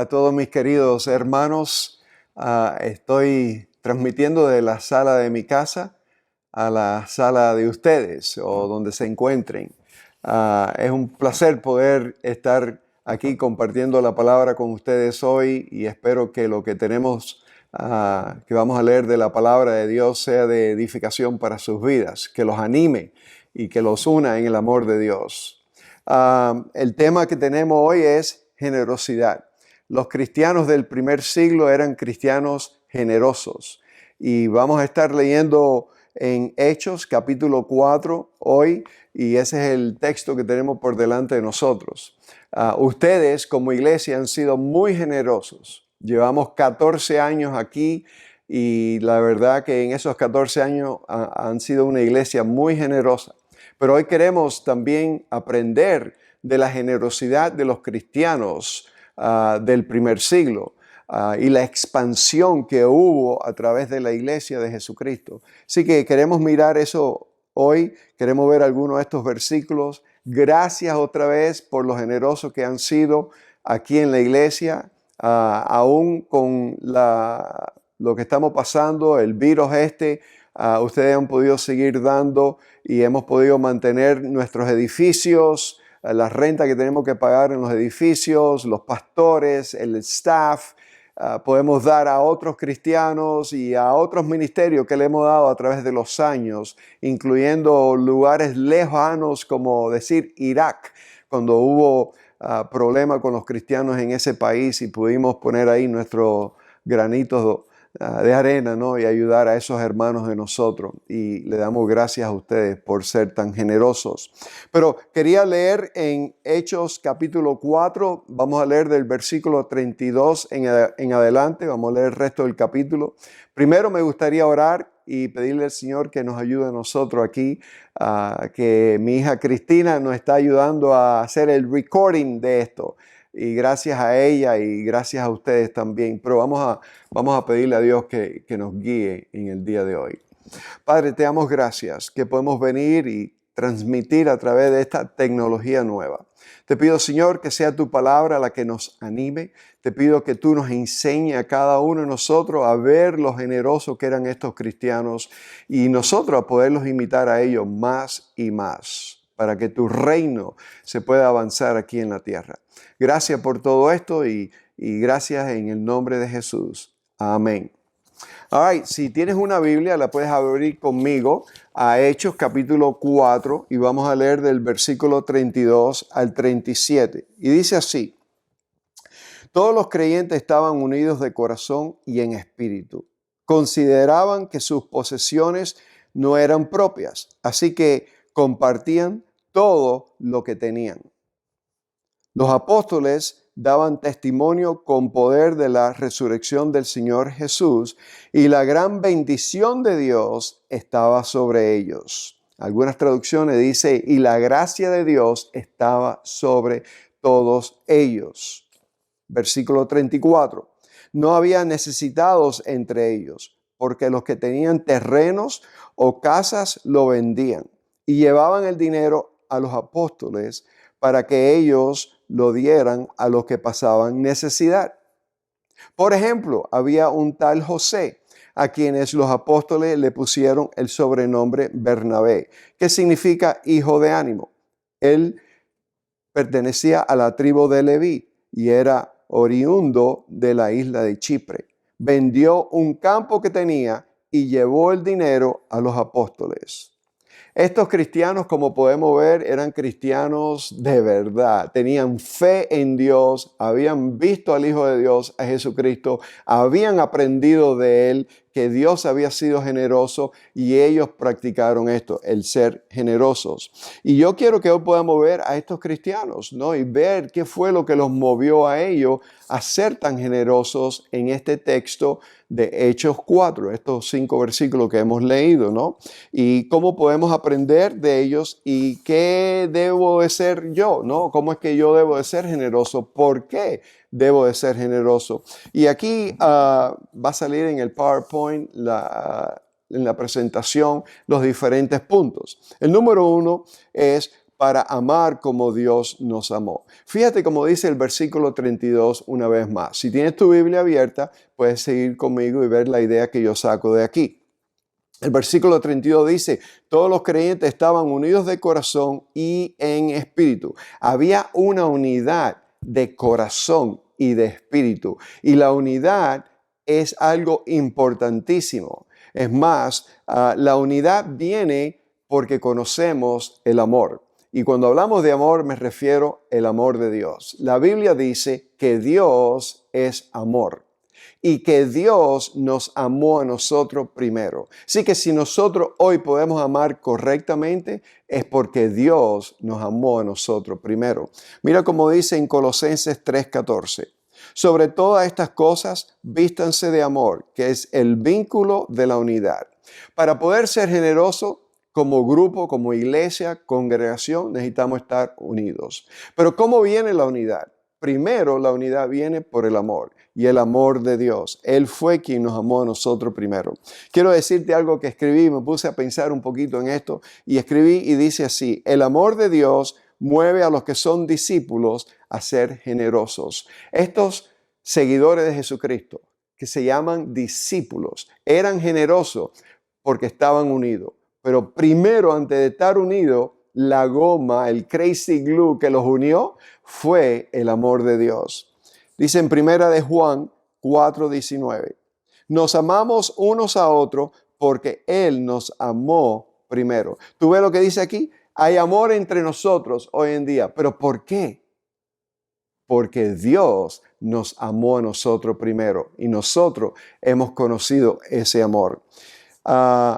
A todos mis queridos hermanos, estoy transmitiendo de la sala de mi casa a la sala de ustedes o donde se encuentren. Es un placer poder estar aquí compartiendo la palabra con ustedes hoy y espero que lo que tenemos, que vamos a leer de la palabra de Dios sea de edificación para sus vidas, que los anime y que los una en el amor de Dios. El tema que tenemos hoy es generosidad. Los cristianos del primer siglo eran cristianos generosos y vamos a estar leyendo en Hechos capítulo 4 hoy y ese es el texto que tenemos por delante de nosotros. Ustedes como iglesia han sido muy generosos. Llevamos 14 años aquí y la verdad que en esos 14 años han sido una iglesia muy generosa. Pero hoy queremos también aprender de la generosidad de los cristianos del primer siglo y la expansión que hubo a través de la iglesia de Jesucristo. Así que queremos mirar eso hoy, queremos ver algunos de estos versículos. Gracias otra vez por lo generosos que han sido aquí en la iglesia, aún con lo que estamos pasando, el virus ustedes han podido seguir dando y hemos podido mantener nuestros edificios, la renta que tenemos que pagar en los edificios, los pastores, el staff. Podemos dar a otros cristianos y a otros ministerios que le hemos dado a través de los años, incluyendo lugares lejanos como decir Irak, cuando hubo problemas con los cristianos en ese país y pudimos poner ahí nuestros granitos de arena, ¿no? Y ayudar a esos hermanos de nosotros. Y le damos gracias a ustedes por ser tan generosos. Pero quería leer en Hechos capítulo 4, vamos a leer del versículo 32 en adelante, vamos a leer el resto del capítulo. Primero me gustaría orar y pedirle al Señor que nos ayude a nosotros aquí, que mi hija Cristina nos está ayudando a hacer el recording de esto. Y gracias a ella y gracias a ustedes también. Pero vamos a pedirle a Dios que nos guíe en el día de hoy. Padre, te damos gracias que podemos venir y transmitir a través de esta tecnología nueva. Te pido, Señor, que sea tu palabra la que nos anime. Te pido que tú nos enseñes a cada uno de nosotros a ver lo generosos que eran estos cristianos y nosotros a poderlos imitar a ellos más y más, para que tu reino se pueda avanzar aquí en la tierra. Gracias por todo esto y gracias en el nombre de Jesús. Amén. All right, si tienes una Biblia, la puedes abrir conmigo a Hechos capítulo 4 y vamos a leer del versículo 32 al 37. Y dice así: todos los creyentes estaban unidos de corazón y en espíritu. Consideraban que sus posesiones no eran propias, así que compartían todo lo que tenían. Los apóstoles daban testimonio con poder de la resurrección del Señor Jesús y la gran bendición de Dios estaba sobre ellos. Algunas traducciones dice, y la gracia de Dios estaba sobre todos ellos. Versículo 34. No había necesitados entre ellos, porque los que tenían terrenos o casas lo vendían y llevaban el dinero a los apóstoles para que ellos lo dieran a los que pasaban necesidad. Por ejemplo, había un tal José, a quienes los apóstoles le pusieron el sobrenombre Bernabé, que significa hijo de ánimo. Él pertenecía a la tribu de Leví y era oriundo de la isla de Chipre. Vendió un campo que tenía y llevó el dinero a los apóstoles. Estos cristianos, como podemos ver, eran cristianos de verdad. Tenían fe en Dios, habían visto al Hijo de Dios, a Jesucristo, habían aprendido de Él que Dios había sido generoso y ellos practicaron esto, el ser generosos. Y yo quiero que hoy podamos ver a estos cristianos, ¿no? Y ver qué fue lo que los movió a ellos a ser tan generosos en este texto de Hechos 4, estos 5 versículos que hemos leído, ¿no? Y cómo podemos aprender de ellos y qué debo de ser yo, ¿no? ¿Cómo es que yo debo de ser generoso? ¿Por qué debo de ser generoso? Y aquí va a salir en el PowerPoint, en la presentación, los diferentes puntos. El número 1 es para amar como Dios nos amó. Fíjate cómo dice el versículo 32 una vez más. Si tienes tu Biblia abierta, puedes seguir conmigo y ver la idea que yo saco de aquí. El versículo 32 dice, todos los creyentes estaban unidos de corazón y en espíritu. Había una unidad de corazón y de espíritu. Y la unidad es algo importantísimo. Es más, la unidad viene porque conocemos el amor. Y cuando hablamos de amor me refiero al amor de Dios. La Biblia dice que Dios es amor y que Dios nos amó a nosotros primero. Así que si nosotros hoy podemos amar correctamente es porque Dios nos amó a nosotros primero. Mira cómo dice en Colosenses 3:14. Sobre todas estas cosas, vístanse de amor, que es el vínculo de la unidad. Para poder ser generoso, como grupo, como iglesia, congregación, necesitamos estar unidos. Pero ¿cómo viene la unidad? Primero, la unidad viene por el amor y el amor de Dios. Él fue quien nos amó a nosotros primero. Quiero decirte algo que escribí, me puse a pensar un poquito en esto y escribí y dice así, el amor de Dios mueve a los que son discípulos a ser generosos. Estos seguidores de Jesucristo, que se llaman discípulos, eran generosos porque estaban unidos. Pero primero, antes de estar unidos, la goma, el crazy glue que los unió fue el amor de Dios. Dice en primera de Juan 4:19, nos amamos unos a otros porque Él nos amó primero. ¿Tú ves lo que dice aquí? Hay amor entre nosotros hoy en día. ¿Pero por qué? Porque Dios nos amó a nosotros primero y nosotros hemos conocido ese amor.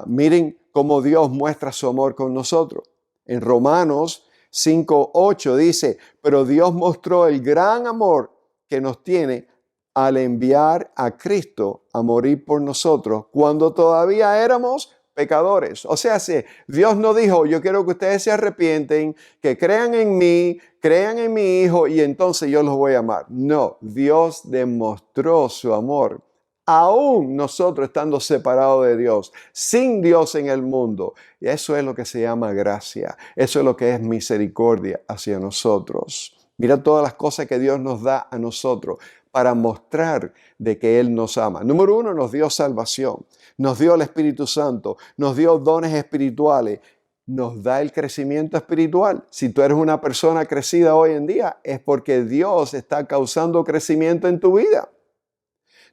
Miren cómo Dios muestra su amor con nosotros. En Romanos 5:8 dice, pero Dios mostró el gran amor que nos tiene al enviar a Cristo a morir por nosotros cuando todavía éramos pecadores. O sea, si Dios no dijo, yo quiero que ustedes se arrepienten, que crean en mí, crean en mi Hijo y entonces yo los voy a amar. No, Dios demostró su amor. Aún nosotros estando separados de Dios, sin Dios en el mundo. Y eso es lo que se llama gracia. Eso es lo que es misericordia hacia nosotros. Mira todas las cosas que Dios nos da a nosotros para mostrar de que Él nos ama. Número uno, nos dio salvación. Nos dio el Espíritu Santo. Nos dio dones espirituales. Nos da el crecimiento espiritual. Si tú eres una persona crecida hoy en día, es porque Dios está causando crecimiento en tu vida.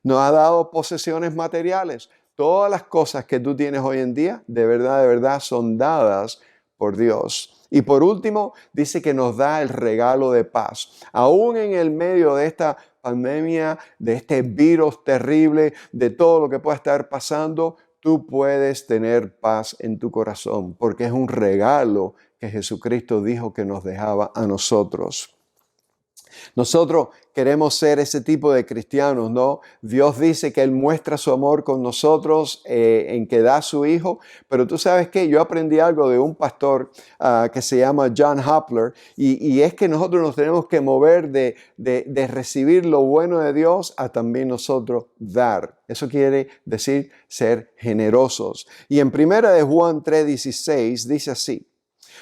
Nos ha dado posesiones materiales. Todas las cosas que tú tienes hoy en día, de verdad, son dadas por Dios. Y por último, dice que nos da el regalo de paz. Aún en el medio de esta pandemia, de este virus terrible, de todo lo que pueda estar pasando, tú puedes tener paz en tu corazón, porque es un regalo que Jesucristo dijo que nos dejaba a nosotros. Nosotros queremos ser ese tipo de cristianos, ¿no? Dios dice que Él muestra su amor con nosotros en que da a su Hijo, pero tú sabes que yo aprendí algo de un pastor que se llama John Hopler y es que nosotros nos tenemos que mover de recibir lo bueno de Dios a también nosotros dar. Eso quiere decir ser generosos. Y en primera de Juan 3:16 dice así,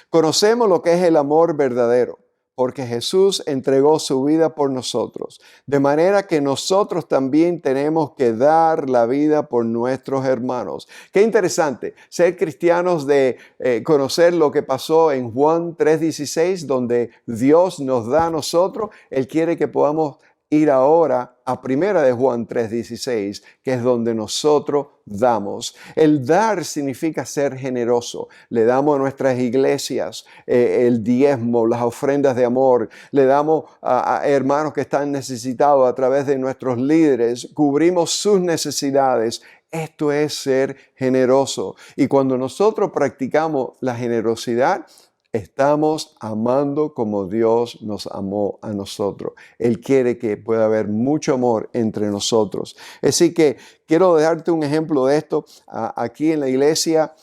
conocemos lo que es el amor verdadero, porque Jesús entregó su vida por nosotros, de manera que nosotros también tenemos que dar la vida por nuestros hermanos. Qué interesante ser cristianos de conocer lo que pasó en Juan 3:16, donde Dios nos da a nosotros. Él quiere que podamos ir ahora a primera de Juan 3:16, que es donde nosotros damos. El dar significa ser generoso. Le damos a nuestras iglesias el diezmo, las ofrendas de amor. Le damos a hermanos que están necesitados a través de nuestros líderes. Cubrimos sus necesidades. Esto es ser generoso. Y cuando nosotros practicamos la generosidad, estamos amando como Dios nos amó a nosotros. Él quiere que pueda haber mucho amor entre nosotros. Así que quiero darte un ejemplo de esto. Aquí en la iglesia,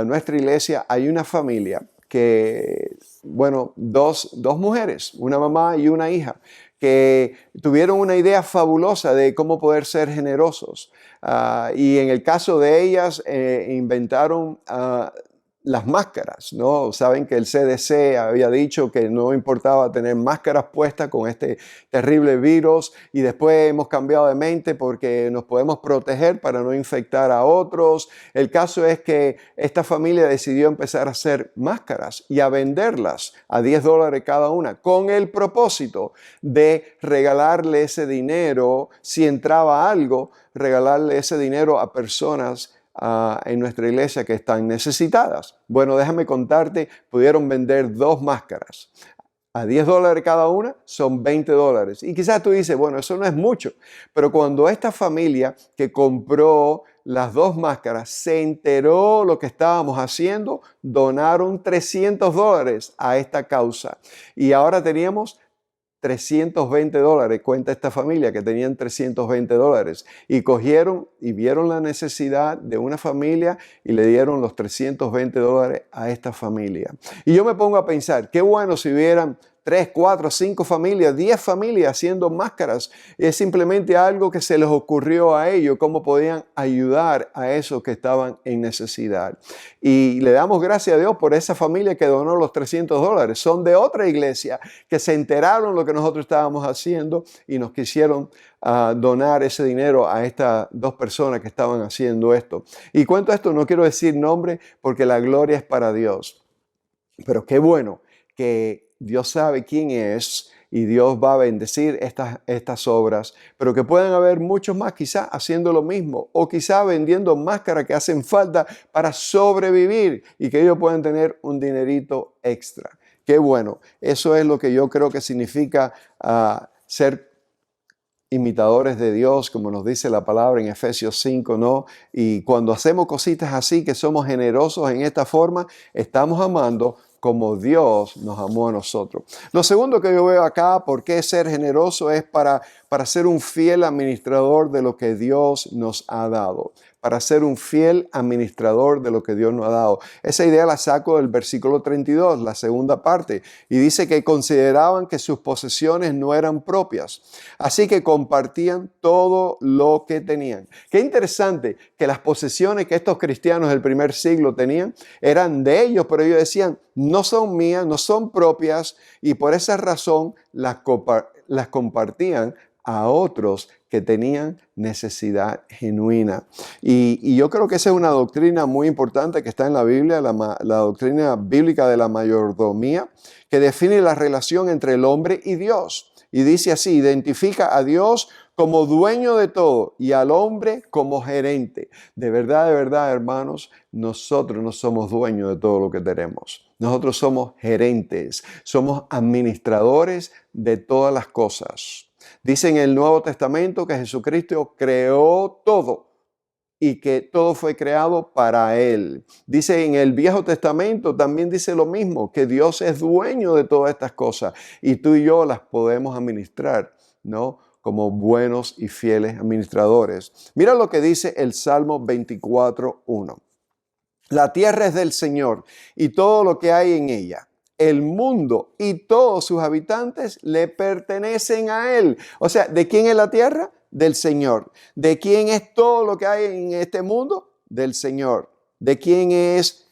nuestra iglesia, hay una familia que, bueno, dos mujeres, una mamá y una hija, que tuvieron una idea fabulosa de cómo poder ser generosos. Y en el caso de ellas, inventaron las máscaras, ¿no? Saben que el CDC había dicho que no importaba tener máscaras puestas con este terrible virus y después hemos cambiado de mente porque nos podemos proteger para no infectar a otros. El caso es que esta familia decidió empezar a hacer máscaras y a venderlas a $10 cada una con el propósito de regalarle ese dinero, si entraba algo, regalarle ese dinero a personas en nuestra iglesia que están necesitadas. Bueno, déjame contarte, pudieron vender 2 máscaras. A $10 cada una son $20. Y quizás tú dices, bueno, eso no es mucho. Pero cuando esta familia que compró las 2 máscaras se enteró lo que estábamos haciendo, donaron $300 a esta causa. Y ahora teníamos $320, cuenta esta familia que tenían $320 y cogieron y vieron la necesidad de una familia y le dieron los $320 a esta familia. Y yo me pongo a pensar, qué bueno si hubieran 3, 4, 5 familias, 10 familias haciendo máscaras. Es simplemente algo que se les ocurrió a ellos, cómo podían ayudar a esos que estaban en necesidad. Y le damos gracias a Dios por esa familia que donó los $300. Son de otra iglesia que se enteraron lo que nosotros estábamos haciendo y nos quisieron donar ese dinero a estas 2 personas que estaban haciendo esto. Y cuento esto, no quiero decir nombre porque la gloria es para Dios. Pero qué bueno que Dios sabe quién es y Dios va a bendecir estas obras, pero que puedan haber muchos más quizás haciendo lo mismo o quizás vendiendo máscaras que hacen falta para sobrevivir y que ellos puedan tener un dinerito extra. Qué bueno, eso es lo que yo creo que significa ser imitadores de Dios, como nos dice la palabra en Efesios 5, ¿no? Y cuando hacemos cositas así, que somos generosos en esta forma, estamos amando como Dios nos amó a nosotros. Lo segundo que yo veo acá, por qué ser generoso, es para ser un fiel administrador de lo que Dios nos ha dado. Para ser un fiel administrador de lo que Dios nos ha dado. Esa idea la saco del versículo 32, la segunda parte, y dice que consideraban que sus posesiones no eran propias, así que compartían todo lo que tenían. Qué interesante que las posesiones que estos cristianos del primer siglo tenían eran de ellos, pero ellos decían, no son mías, no son propias, y por esa razón las compartían a otros que tenían necesidad genuina. Y yo creo que esa es una doctrina muy importante que está en la Biblia, la doctrina bíblica de la mayordomía, que define la relación entre el hombre y Dios. Y dice así, identifica a Dios como dueño de todo y al hombre como gerente. De verdad, hermanos, nosotros no somos dueños de todo lo que tenemos. Nosotros somos gerentes, somos administradores de todas las cosas. Dice en el Nuevo Testamento que Jesucristo creó todo y que todo fue creado para Él. Dice en el Viejo Testamento también dice lo mismo, que Dios es dueño de todas estas cosas y tú y yo las podemos administrar, ¿no? Como buenos y fieles administradores. Mira lo que dice el Salmo 24:1. La tierra es del Señor y todo lo que hay en ella. El mundo y todos sus habitantes le pertenecen a Él. O sea, ¿de quién es la tierra? Del Señor. ¿De quién es todo lo que hay en este mundo? Del Señor. ¿De quiénes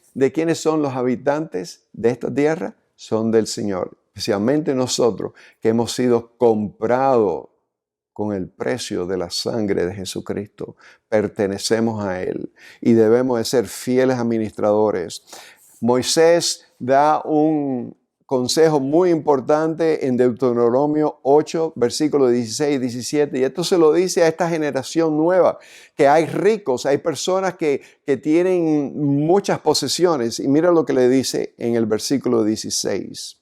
son los habitantes de esta tierra? Son del Señor. Especialmente nosotros que hemos sido comprados con el precio de la sangre de Jesucristo. Pertenecemos a Él y debemos de ser fieles administradores. Moisés da un consejo muy importante en Deuteronomio 8, versículos 16 y 17. Y esto se lo dice a esta generación nueva, que hay ricos, hay personas que tienen muchas posesiones. Y mira lo que le dice en el versículo 16.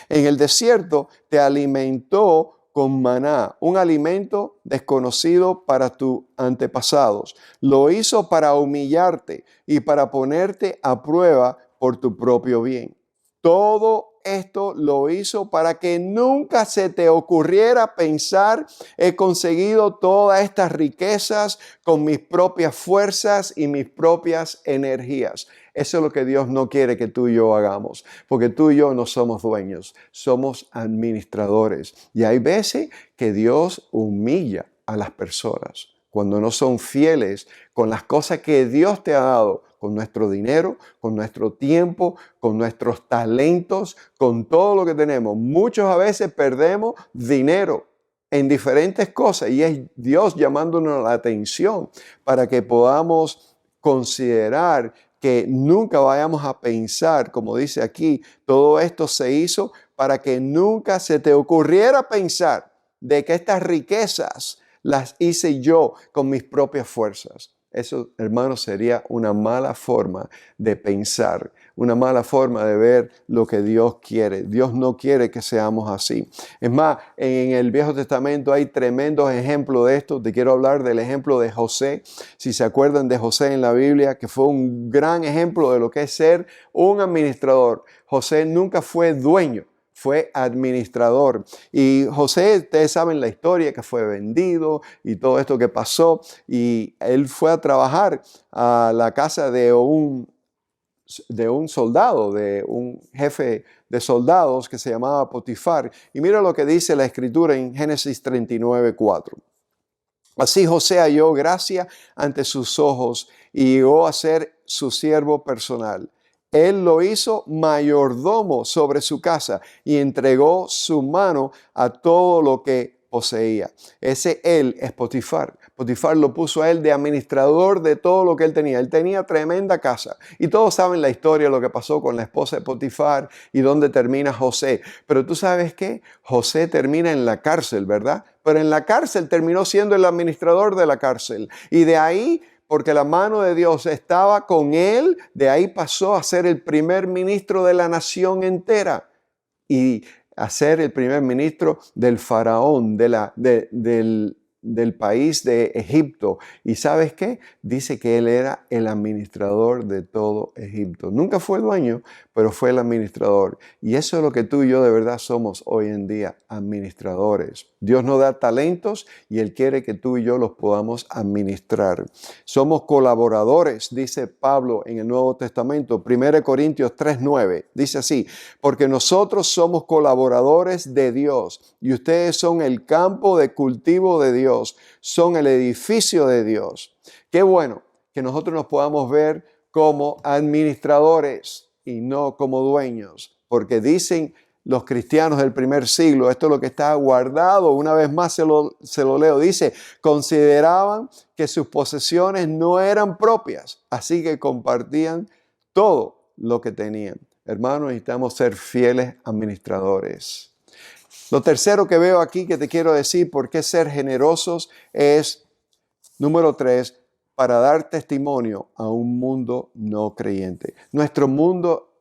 En el desierto te alimentó con maná, un alimento desconocido para tus antepasados. Lo hizo para humillarte y para ponerte a prueba por tu propio bien. Todo esto lo hizo para que nunca se te ocurriera pensar, he conseguido todas estas riquezas con mis propias fuerzas y mis propias energías. Eso es lo que Dios no quiere que tú y yo hagamos, porque tú y yo no somos dueños, somos administradores. Y hay veces que Dios humilla a las personas. cuando no son fieles con las cosas que Dios te ha dado, con nuestro dinero, con nuestro tiempo, con nuestros talentos, con todo lo que tenemos. Muchos a veces perdemos dinero en diferentes cosas y es Dios llamándonos la atención para que podamos considerar que nunca vayamos a pensar, como dice aquí, todo esto se hizo para que nunca se te ocurriera pensar de que estas riquezas las hice yo con mis propias fuerzas. Eso, hermanos, sería una mala forma de pensar, una mala forma de ver lo que Dios quiere. Dios no quiere que seamos así. Es más, en el Viejo Testamento hay tremendos ejemplos de esto. Te quiero hablar del ejemplo de José. Si se acuerdan de José en la Biblia, que fue un gran ejemplo de lo que es ser un administrador. José nunca fue dueño. Fue administrador. Y José, ustedes saben la historia, que fue vendido y todo esto que pasó. Y él fue a trabajar a la casa de un soldado, de un jefe de soldados que se llamaba Potifar. Y mira lo que dice la Escritura en Génesis 39:4. Así José halló gracia ante sus ojos y llegó a ser su siervo personal. Él lo hizo mayordomo sobre su casa y entregó su mano a todo lo que poseía. Ese él es Potifar. Potifar lo puso a él de administrador de todo lo que él tenía. Él tenía tremenda casa. Y todos saben la historia, lo que pasó con la esposa de Potifar y dónde termina José. Pero tú sabes qué, José termina en la cárcel, ¿verdad? Pero en la cárcel terminó siendo el administrador de la cárcel. Y de ahí, porque la mano de Dios estaba con él, de ahí pasó a ser el primer ministro de la nación entera y a ser el primer ministro del faraón, del país de Egipto. ¿Y sabes qué? Dice que él era el administrador de todo Egipto. Nunca fue dueño, pero fue el administrador. Y eso es lo que tú y yo de verdad somos hoy en día, administradores. Dios nos da talentos y Él quiere que tú y yo los podamos administrar. Somos colaboradores, dice Pablo en el Nuevo Testamento, 1 Corintios 3:9. Dice así, porque nosotros somos colaboradores de Dios y ustedes son el campo de cultivo de Dios, son el edificio de Dios. Qué bueno que nosotros nos podamos ver como administradores y no como dueños, porque dicen los cristianos del primer siglo, esto es lo que está guardado, una vez más se lo leo, dice, consideraban que sus posesiones no eran propias, así que compartían todo lo que tenían. Hermanos, necesitamos ser fieles administradores. Lo tercero que veo aquí que te quiero decir, por qué ser generosos, es, número 3, para dar testimonio a un mundo no creyente. Nuestro mundo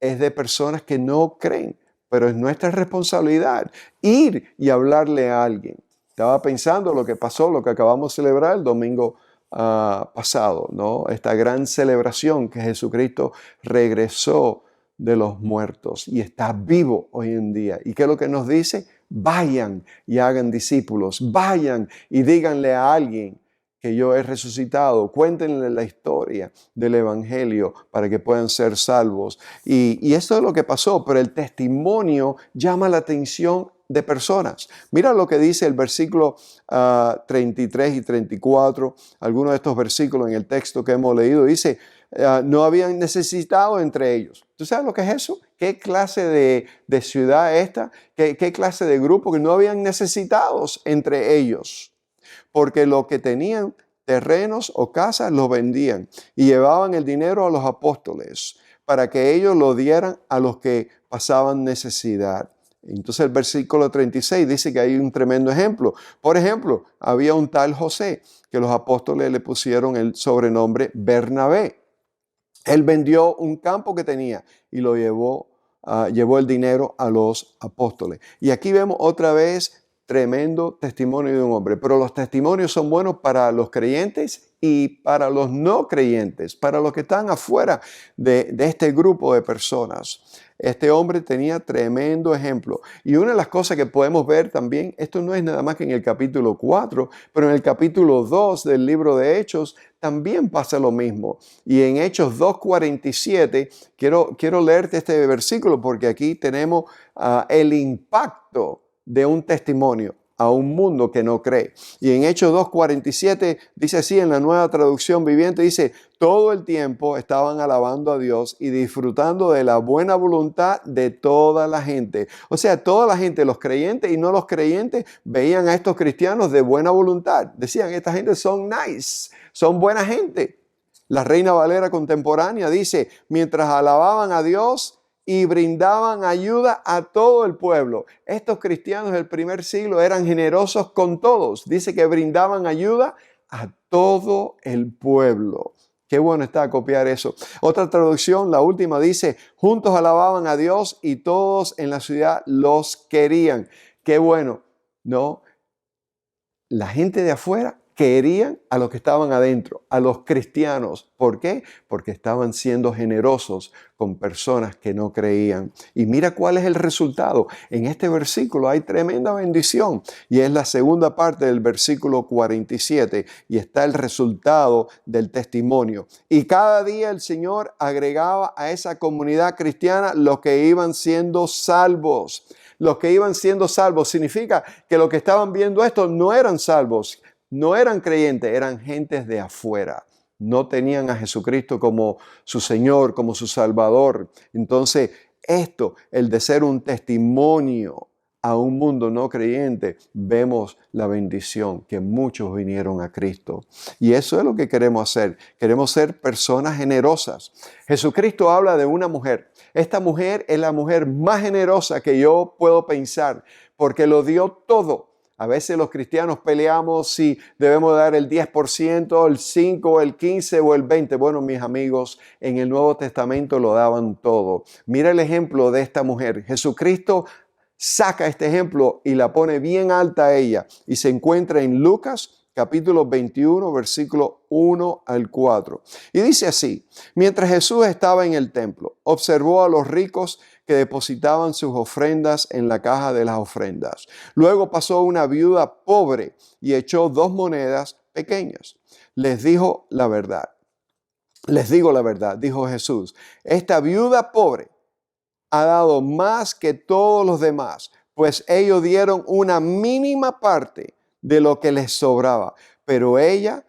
es de personas que no creen, pero es nuestra responsabilidad ir y hablarle a alguien. Estaba pensando lo que pasó, lo que acabamos de celebrar el domingo pasado, ¿no? Esta gran celebración que Jesucristo regresó de los muertos y está vivo hoy en día. ¿Y qué es lo que nos dice? Vayan y hagan discípulos, vayan y díganle a alguien que yo he resucitado, cuéntenle la historia del Evangelio para que puedan ser salvos. Y esto es lo que pasó, pero el testimonio llama la atención de personas. Mira lo que dice el versículo 33 y 34, algunos de estos versículos en el texto que hemos leído, dice, no habían necesitado entre ellos. ¿Tú sabes lo que es eso? ¿Qué clase de ciudad es esta? ¿Qué clase de grupo? Que no habían necesitados entre ellos. Porque lo que tenían, terrenos o casas, los vendían y llevaban el dinero a los apóstoles para que ellos lo dieran a los que pasaban necesidad. Entonces el versículo 36 dice que hay un tremendo ejemplo. Por ejemplo, había un tal José que los apóstoles le pusieron el sobrenombre Bernabé. Él vendió un campo que tenía y lo llevó el dinero a los apóstoles. Y aquí vemos otra vez tremendo testimonio de un hombre, pero los testimonios son buenos para los creyentes y para los no creyentes, para los que están afuera de este grupo de personas. Este hombre tenía tremendo ejemplo. Y una de las cosas que podemos ver también, esto no es nada más que en el capítulo 4, pero en el capítulo 2 del libro de Hechos también pasa lo mismo. Y en Hechos 2:47, quiero leerte este versículo porque aquí tenemos el impacto de un testimonio. a un mundo que no cree. Y en Hechos 2:47 dice así, en la Nueva Traducción Viviente, dice, todo el tiempo estaban alabando a Dios y disfrutando de la buena voluntad de toda la gente. O sea, toda la gente, los creyentes y no los creyentes, veían a estos cristianos de buena voluntad. Decían, esta gente son nice, son buena gente. La Reina Valera contemporánea dice, mientras alababan a Dios y brindaban ayuda a todo el pueblo. Estos cristianos del primer siglo eran generosos con todos. Dice que brindaban ayuda a todo el pueblo. Qué bueno está copiar eso. Otra traducción, la última, dice, juntos alababan a Dios y todos en la ciudad los querían. Qué bueno, ¿no? La gente de afuera querían a los que estaban adentro, a los cristianos. ¿Por qué? Porque estaban siendo generosos con personas que no creían. Y mira cuál es el resultado. En este versículo hay tremenda bendición y es la segunda parte del versículo 47 y está el resultado del testimonio. Y cada día el Señor agregaba a esa comunidad cristiana los que iban siendo salvos. Los que iban siendo salvos significa que los que estaban viendo esto no eran salvos, no eran creyentes, eran gentes de afuera. No tenían a Jesucristo como su Señor, como su Salvador. Entonces, esto, el de ser un testimonio a un mundo no creyente, vemos la bendición que muchos vinieron a Cristo. Y eso es lo que queremos hacer. Queremos ser personas generosas. Jesucristo habla de una mujer. Esta mujer es la mujer más generosa que yo puedo pensar, porque lo dio todo. A veces los cristianos peleamos si debemos dar el 10%, el 5%, el 15% o el 20%. Bueno, mis amigos, en el Nuevo Testamento lo daban todo. Mira el ejemplo de esta mujer. Jesucristo saca este ejemplo y la pone bien alta a ella. Y se encuentra en Lucas capítulo 21, versículo 1 al 4. Y dice así, mientras Jesús estaba en el templo, observó a los ricos que depositaban sus ofrendas en la caja de las ofrendas. Luego pasó una viuda pobre y echó 2 monedas pequeñas. Les digo la verdad, dijo Jesús, esta viuda pobre ha dado más que todos los demás, pues ellos dieron una mínima parte de lo que les sobraba, pero ella,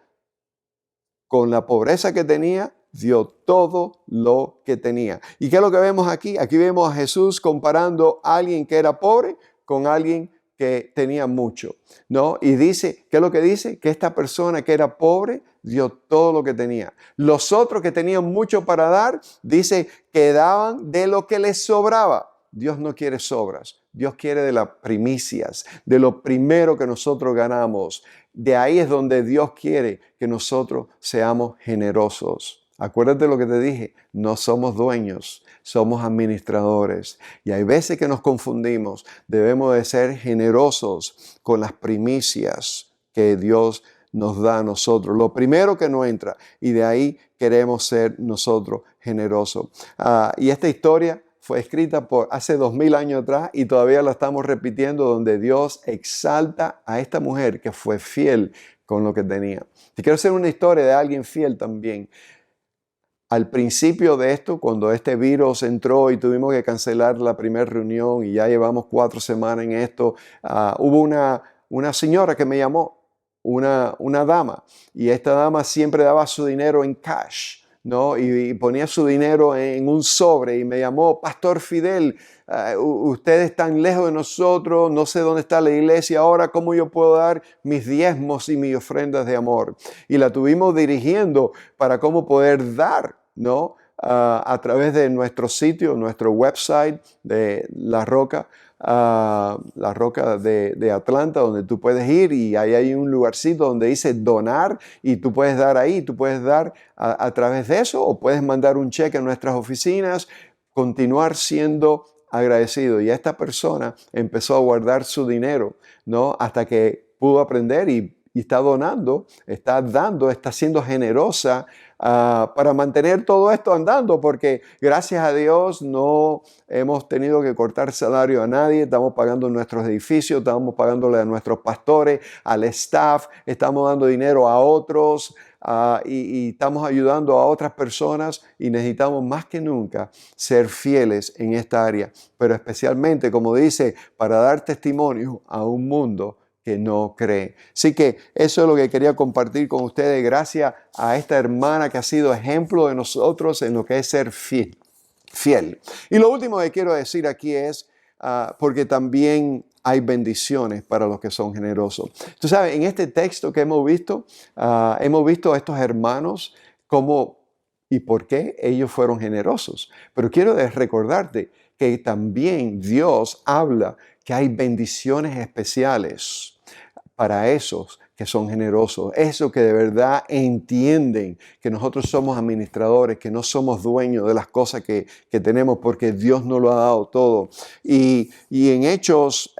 con la pobreza que tenía, dio todo lo que tenía. ¿Y qué es lo que vemos aquí? Aquí vemos a Jesús comparando a alguien que era pobre con alguien que tenía mucho, ¿no? Y dice, ¿qué es lo que dice? Que esta persona que era pobre dio todo lo que tenía. Los otros que tenían mucho para dar, dice, que daban de lo que les sobraba. Dios no quiere sobras. Dios quiere de las primicias, de lo primero que nosotros ganamos. De ahí es donde Dios quiere que nosotros seamos generosos. Acuérdate lo que te dije, no somos dueños, somos administradores. Y hay veces que nos confundimos. Debemos de ser generosos con las primicias que Dios nos da a nosotros. Lo primero que nos entra, y de ahí queremos ser nosotros generosos. Y esta historia fue escrita por hace 2000 años atrás y todavía la estamos repitiendo, donde Dios exalta a esta mujer que fue fiel con lo que tenía. Te quiero hacer una historia de alguien fiel también. Al principio de esto, cuando este virus entró y tuvimos que cancelar la primera reunión y ya llevamos 4 semanas en esto, hubo una señora que me llamó, una dama, y esta dama siempre daba su dinero en cash, ¿no? Y ponía su dinero en un sobre y me llamó, Pastor Fidel, ustedes están lejos de nosotros, no sé dónde está la iglesia ahora, ¿cómo yo puedo dar mis diezmos y mis ofrendas de amor? Y la tuvimos dirigiendo para cómo poder dar, ¿no? A través de nuestro sitio, nuestro website de La Roca de Atlanta, donde tú puedes ir y ahí hay un lugarcito donde dice donar y tú puedes dar ahí, tú puedes dar a través de eso o puedes mandar un cheque a nuestras oficinas, continuar siendo agradecido. Y esta persona empezó a guardar su dinero, ¿no? Hasta que pudo aprender y está donando, está dando, está siendo generosa para mantener todo esto andando, porque gracias a Dios no hemos tenido que cortar salario a nadie, estamos pagando nuestros edificios, estamos pagándole a nuestros pastores, al staff, estamos dando dinero a otros y estamos ayudando a otras personas y necesitamos más que nunca ser fieles en esta área, pero especialmente, como dice, para dar testimonio a un mundo que no cree. Así que eso es lo que quería compartir con ustedes. Gracias a esta hermana que ha sido ejemplo de nosotros en lo que es ser fiel. Y lo último que quiero decir aquí es, porque también hay bendiciones para los que son generosos. Tú sabes, en este texto que hemos visto a estos hermanos cómo y por qué ellos fueron generosos. Pero quiero recordarte que también Dios habla que hay bendiciones especiales para esos que son generosos, esos que de verdad entienden que nosotros somos administradores, que no somos dueños de las cosas que tenemos porque Dios nos lo ha dado todo. Y en Hechos,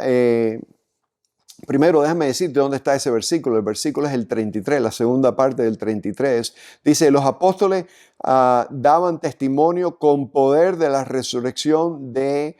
primero déjame decirte dónde está ese versículo. El versículo es el 33, la segunda parte del 33. Dice, los apóstoles daban testimonio con poder de la resurrección de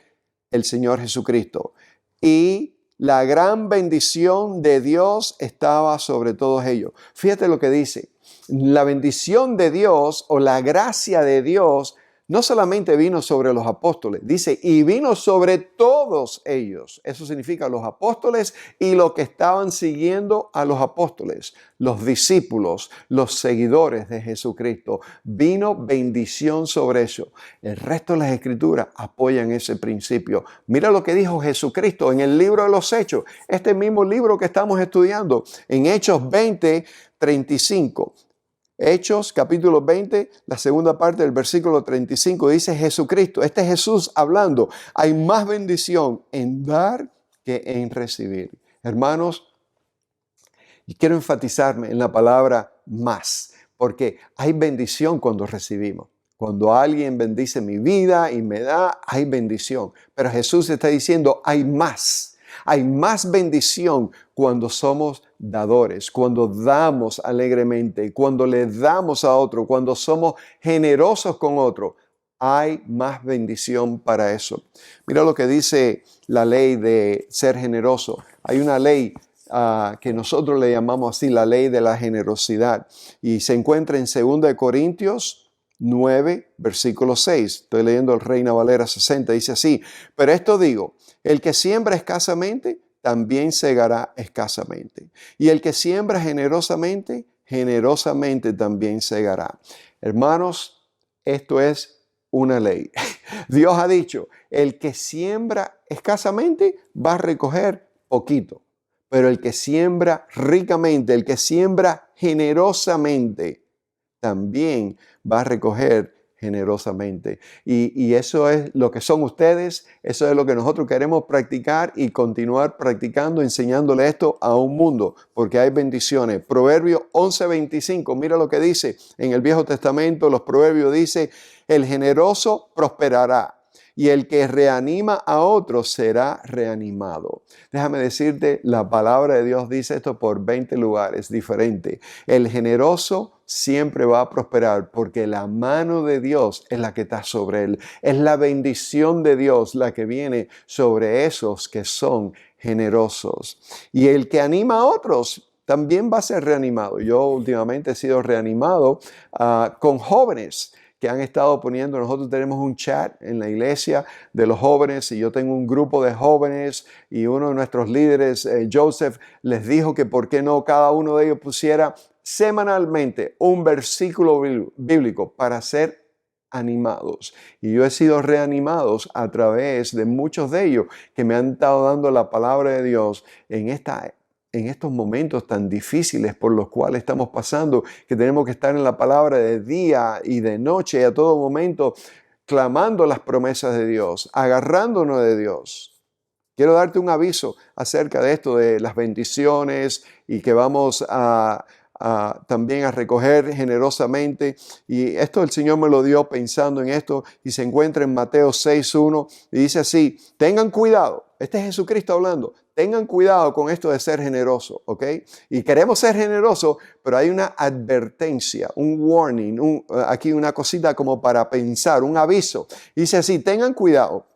el Señor Jesucristo. Y la gran bendición de Dios estaba sobre todos ellos. Fíjate lo que dice. La bendición de Dios o la gracia de Dios no solamente vino sobre los apóstoles, dice, y vino sobre todos ellos. Eso significa los apóstoles y los que estaban siguiendo a los apóstoles, los discípulos, los seguidores de Jesucristo. Vino bendición sobre ellos. El resto de las escrituras apoyan ese principio. Mira lo que dijo Jesucristo en el libro de los Hechos, este mismo libro que estamos estudiando, en Hechos 20:35. Hechos capítulo 20, la segunda parte del versículo 35, dice Jesucristo, este es Jesús hablando, hay más bendición en dar que en recibir. Hermanos, y quiero enfatizarme en la palabra más, porque hay bendición cuando recibimos. Cuando alguien bendice mi vida y me da, hay bendición. Pero Jesús está diciendo, hay más. Hay más bendición cuando somos dadores, cuando damos alegremente, cuando le damos a otro, cuando somos generosos con otro. Hay más bendición para eso. Mira lo que dice la ley de ser generoso. Hay una ley que nosotros le llamamos así, la ley de la generosidad. Y se encuentra en 2 Corintios 9, versículo 6. Estoy leyendo el Reina Valera 60. Dice así, pero esto digo, el que siembra escasamente, también segará escasamente. Y el que siembra generosamente, generosamente también segará. Hermanos, esto es una ley. Dios ha dicho, el que siembra escasamente va a recoger poquito. Pero el que siembra ricamente, el que siembra generosamente, también va a recoger generosamente. Y eso es lo que son ustedes, eso es lo que nosotros queremos practicar y continuar practicando, enseñándole esto a un mundo, porque hay bendiciones. Proverbios 11:25, mira lo que dice en el Viejo Testamento, los proverbios dice, el generoso prosperará. Y el que reanima a otros será reanimado. Déjame decirte, la palabra de Dios dice esto por 20 lugares diferentes. El generoso siempre va a prosperar porque la mano de Dios es la que está sobre él. Es la bendición de Dios la que viene sobre esos que son generosos. Y el que anima a otros también va a ser reanimado. Yo últimamente he sido reanimado con jóvenes que han estado poniendo, nosotros tenemos un chat en la iglesia de los jóvenes y yo tengo un grupo de jóvenes y uno de nuestros líderes, Joseph, les dijo que por qué no cada uno de ellos pusiera semanalmente un versículo bíblico para ser animados. Y yo he sido reanimados a través de muchos de ellos que me han estado dando la palabra de Dios en estos momentos tan difíciles por los cuales estamos pasando, que tenemos que estar en la palabra de día y de noche y a todo momento, clamando las promesas de Dios, agarrándonos de Dios. Quiero darte un aviso acerca de esto, de las bendiciones y que vamos también a recoger generosamente. Y esto el Señor me lo dio pensando en esto y se encuentra en Mateo 6:1 y dice así, tengan cuidado, este es Jesucristo hablando, tengan cuidado con esto de ser generoso, ¿ok? Y queremos ser generosos, pero hay una advertencia, un warning, aquí una cosita como para pensar, un aviso. Dice así, tengan cuidado,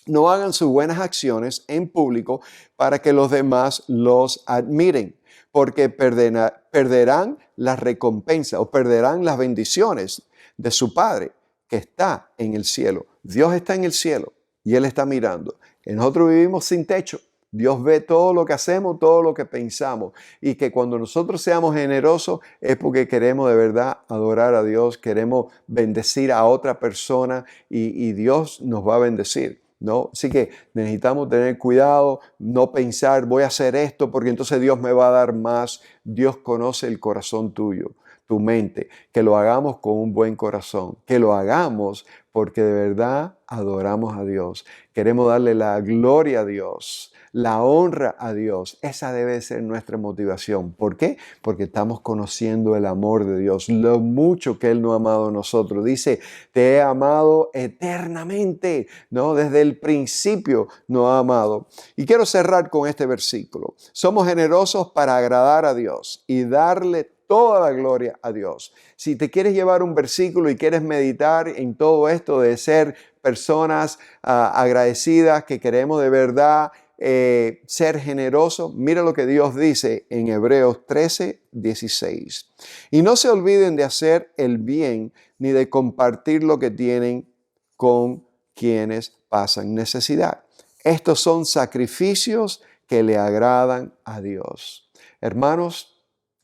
no hagan sus buenas acciones en público para que los demás los admiren, porque perderán la recompensa o perderán las bendiciones de su Padre que está en el cielo. Dios está en el cielo y Él está mirando. Nosotros vivimos sin techo, Dios ve todo lo que hacemos, todo lo que pensamos. Y que cuando nosotros seamos generosos es porque queremos de verdad adorar a Dios, queremos bendecir a otra persona y Dios nos va a bendecir, ¿no? Así que necesitamos tener cuidado, no pensar, voy a hacer esto porque entonces Dios me va a dar más. Dios conoce el corazón tuyo, tu mente, que lo hagamos con un buen corazón, que lo hagamos porque de verdad adoramos a Dios. Queremos darle la gloria a Dios, la honra a Dios. Esa debe ser nuestra motivación. ¿Por qué? Porque estamos conociendo el amor de Dios, lo mucho que Él nos ha amado a nosotros. Dice, te he amado eternamente, ¿no? Desde el principio nos ha amado. Y quiero cerrar con este versículo. Somos generosos para agradar a Dios y darle toda la gloria a Dios. Si te quieres llevar un versículo y quieres meditar en todo esto de ser personas agradecidas, que queremos de verdad ser generosos, mira lo que Dios dice en Hebreos 13:16. Y no se olviden de hacer el bien ni de compartir lo que tienen con quienes pasan necesidad. Estos son sacrificios que le agradan a Dios. Hermanos,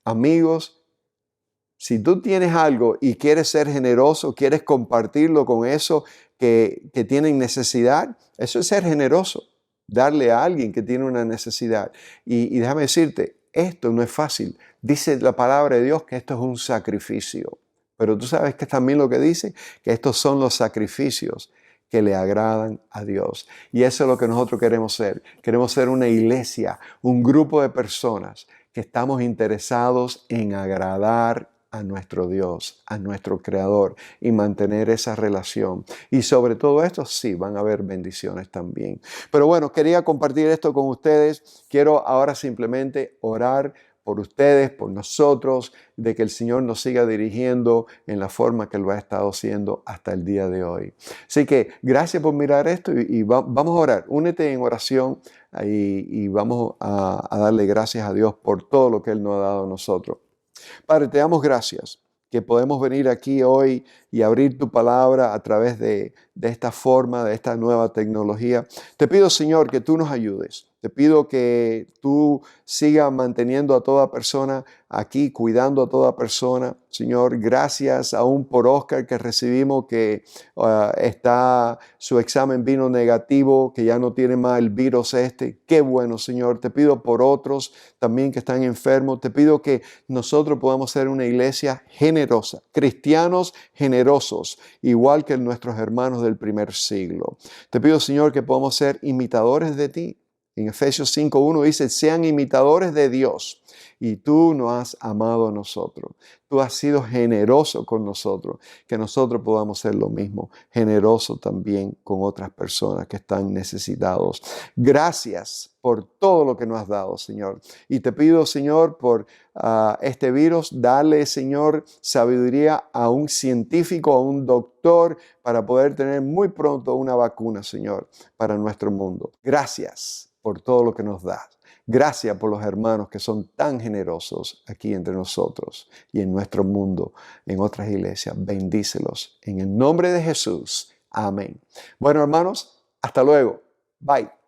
amigos, si tú tienes algo y quieres ser generoso, quieres compartirlo con eso que tienen necesidad, eso es ser generoso, darle a alguien que tiene una necesidad. Y déjame decirte, esto no es fácil. Dice la palabra de Dios que esto es un sacrificio. Pero tú sabes que también lo que dice, que estos son los sacrificios que le agradan a Dios. Y eso es lo que nosotros queremos ser. Queremos ser una iglesia, un grupo de personas que estamos interesados en agradar a nuestro Dios, a nuestro Creador y mantener esa relación. Y sobre todo esto, sí, van a haber bendiciones también. Pero bueno, quería compartir esto con ustedes. Quiero ahora simplemente orar por ustedes, por nosotros, de que el Señor nos siga dirigiendo en la forma que lo ha estado haciendo hasta el día de hoy. Así que gracias por mirar esto y vamos a orar. Únete en oración y vamos a darle gracias a Dios por todo lo que Él nos ha dado a nosotros. Padre, te damos gracias que podemos venir aquí hoy y abrir tu palabra a través de esta forma, de esta nueva tecnología. Te pido, Señor, que tú nos ayudes. Te pido que tú sigas manteniendo a toda persona aquí, cuidando a toda persona. Señor, gracias aún por Oscar que recibimos que su examen vino negativo, que ya no tiene más el virus este. Qué bueno, Señor. Te pido por otros también que están enfermos. Te pido que nosotros podamos ser una iglesia generosa, cristianos generosos, igual que nuestros hermanos del primer siglo. Te pido, Señor, que podamos ser imitadores de ti. En Efesios 5:1 dice, sean imitadores de Dios. Y tú nos has amado a nosotros. Tú has sido generoso con nosotros. Que nosotros podamos ser lo mismo. Generoso también con otras personas que están necesitados. Gracias por todo lo que nos has dado, Señor. Y te pido, Señor, por este virus, dale, Señor, sabiduría a un científico, a un doctor, para poder tener muy pronto una vacuna, Señor, para nuestro mundo. Gracias por todo lo que nos das. Gracias por los hermanos que son tan generosos aquí entre nosotros y en nuestro mundo, en otras iglesias. Bendícelos en el nombre de Jesús. Amén. Bueno, hermanos, hasta luego. Bye.